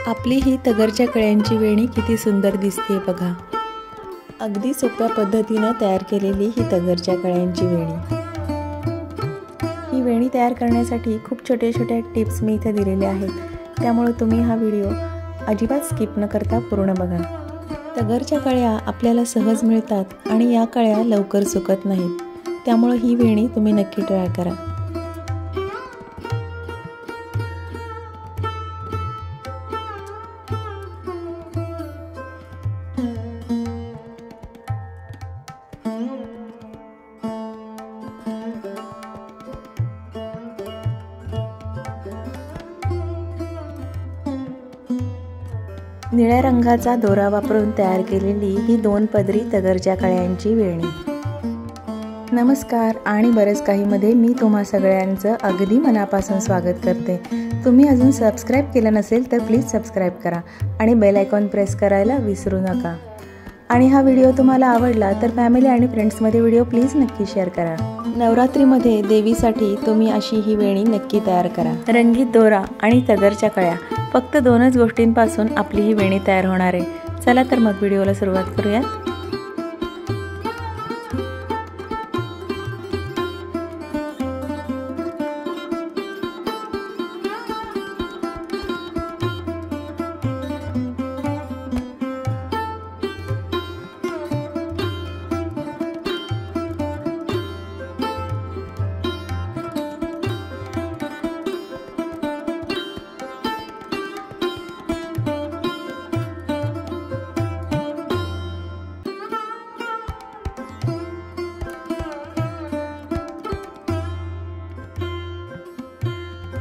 आपली ही तगरच्या कळ्यांची वेणी किती सुंदर दिसते बघा। अगदी सोप्या पद्धतीने तयार केलेली ही तगरच्या कळ्यांची वेणी। ही वेणी तयार करण्यासाठी खूप छोटे-छोटे टिप्स मी इथे दिलेले आहेत, त्यामुळे तुम्ही हा व्हिडिओ अजिबात स्किप न करता पूर्ण बघा। तगरच्या कळ्या आपल्याला सहज मिळतात आणि या कळ्या लवकर सुकत नाहीत, त्यामुळे ही वेणी तुम्ही नक्की ट्राय करा। निळ्या रंगाचा दोरा वापरून तयार केलेली ही 2 पदरी तगरच्या कळ्यांची वेणी। नमस्कार आणि बरेच काही मध्ये मी तुम्हा सगळ्यांचं अगदी मनापासून स्वागत करते। तुम्ही अजून सबस्क्राइब केलं नसेल तर प्लीज सबस्क्राइब करा आणि बेल आयकॉन प्रेस करायला विसरू नका। आणि हा व्हिडिओ तुम्हाला आवडला तर फॅमिली आणि फ्रेंड्समध्ये व्हिडिओ प्लीज नक्की शेअर करा। नवरात्रीमध्ये देवीसाठी तुम्ही अशी ही वेणी नक्की तयार करा। रंगीत दोरा आणि तगरच्या कळ्या, फक्त 2च गोष्टींपासून आपली ही वेणी तयार होणार आहे। चला तर मग व्हिडिओला सुरुवात करूया।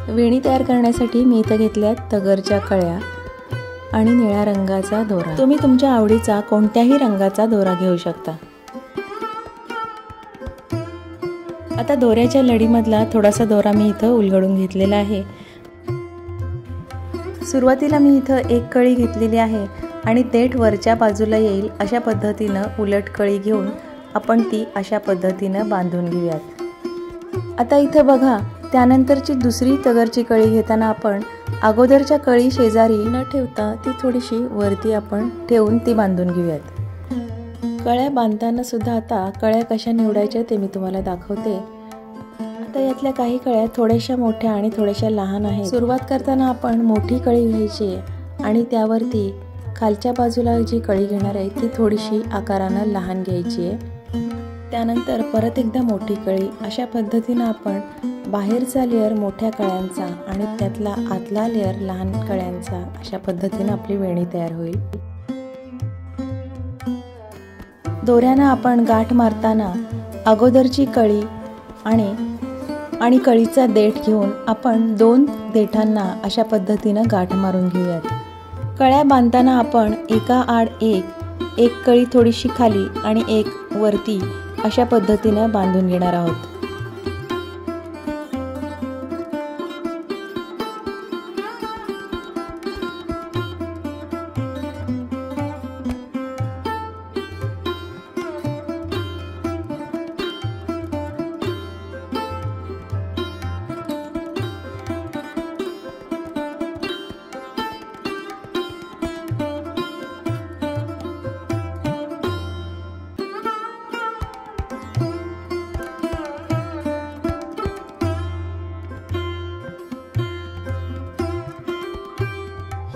वेणी तयार करण्यासाठी मी इथे घेतल्यात तगरच्या कळ्या आणि निळ्या रंगाचा दोरा। तुम्ही तुमच्या आवडीचा कोणत्याही रंगाचा दोरा घेऊ शकता। आता दोऱ्याच्या लढीमधला थोडासा दोरा मी इथं उलगडून घेतलेला आहे। सुरुवातीला मी इथं एक कळी घेतलेली आहे आणि देठ वरच्या बाजूला येईल अशा पद्धतीनं उलट कळी घेऊन आपण ती अशा पद्धतीनं बांधून घेऊयात। आता इथं बघा, त्यानंतरची दुसरी तगरची कळी घेताना आपण अगोदरच्या कळी शेजारी न ठेवता ती थोडीशी वरती आपण ठेवून ती बांधून घेऊयात। कळ्या बांधताना सुद्धा आता कळ्या कशा निवडायच्या ते मी तुम्हाला दाखवते। आता यातल्या काही कळ्या थोड्याशा मोठ्या आणि थोड्याशा लहान आहेत। सुरुवात करताना आपण मोठी कळी घ्यायची आणि त्यावरती खालच्या बाजूला जी कळी घेणार आहे ती थोडीशी आकारानं लहान घ्यायची आहे। त्यानंतर परत एकदा मोठी कळी, अशा पद्धतीनं आपण बाहेरचा लेयर मोठ्या कळ्यांचा आणि त्यातला आतला लेयर लहान कळ्यांचा, अशा पद्धतीने आपली वेणी तयार होईल। दोऱ्यानं आपण गाठ मारताना अगोदरची कळी आणि कळीचा देठ घेऊन आपण 2 देठांना अशा पद्धतीनं गाठ मारून घेऊयात। कळ्या बांधताना आपण एका आड एक कळी थोडीशी खाली आणि एक वरती अशा पद्धतीनं बांधून घेणार आहोत।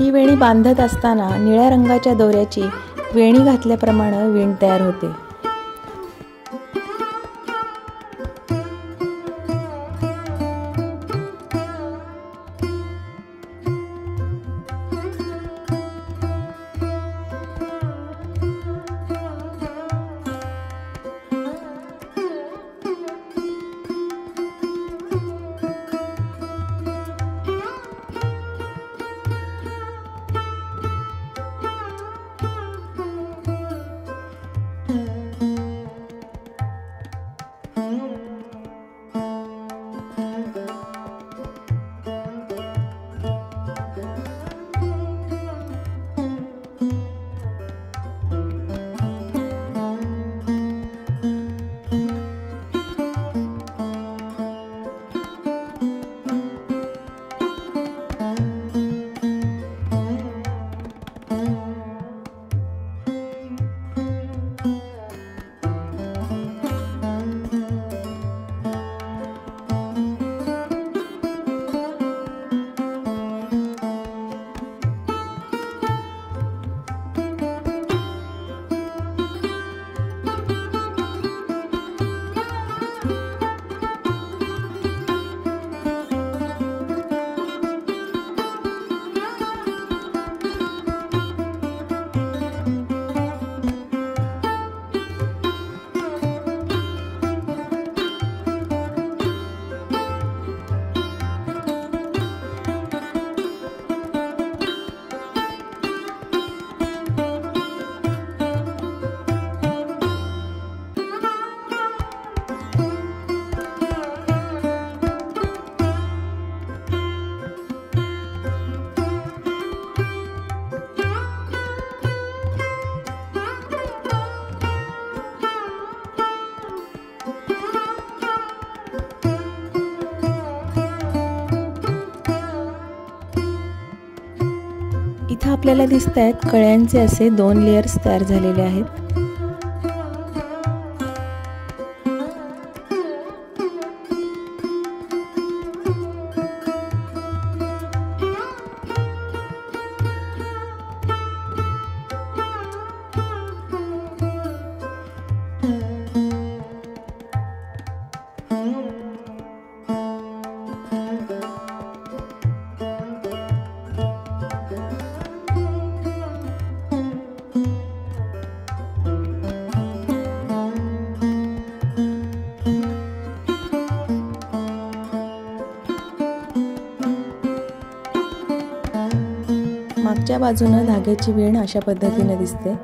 ही वेणी बांधत असताना निळ्या रंगाच्या दोऱ्याची वेणी घातल्याप्रमाणे विण तयार होते। इथं आपल्याला दिसत आहेत कळ्यांचे असे 2 लेयर्स तयार झालेले आहेत। मागच्या बाजूने धाग्याची वेण अशा पद्धतीने दिसते।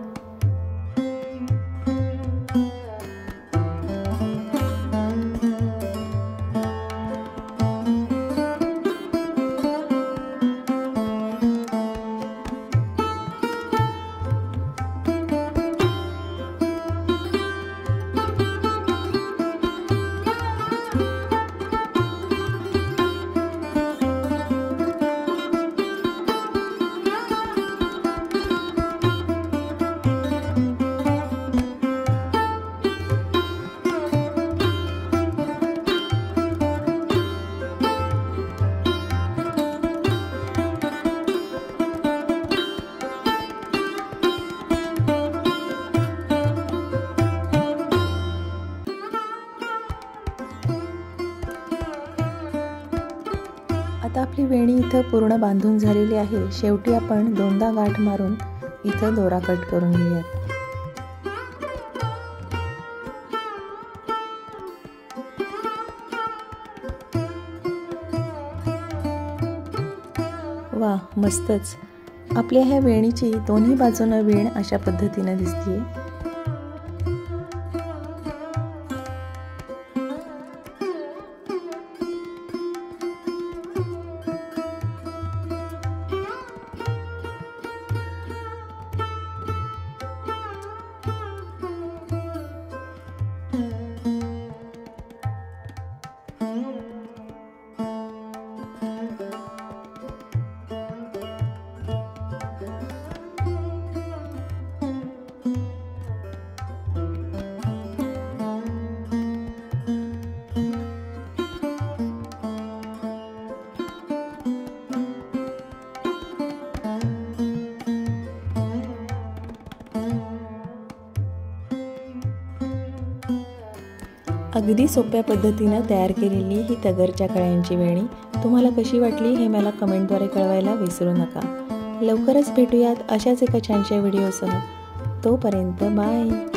आता आपली वेणी इथं पूर्ण बांधून झालेली आहे। शेवटी आपण 2दा गाठ मारून इथं दोरा कट करून घेऊयात। वा, मस्तच। आपल्या ह्या वेणीची दोन्ही बाजूने वेण अशा पद्धतीने दिसते। अगदी सोप्या पद्धतीने तयार केलेली ही तगरच्या कळ्यांची वेणी तुम्हाला कशी वाटली हे मला कमेंटद्वारे कळवायला विसरू नका। लवकरच भेटूयात अशाच एका छानशा व्हिडिओसह। तोपर्यंत बाय।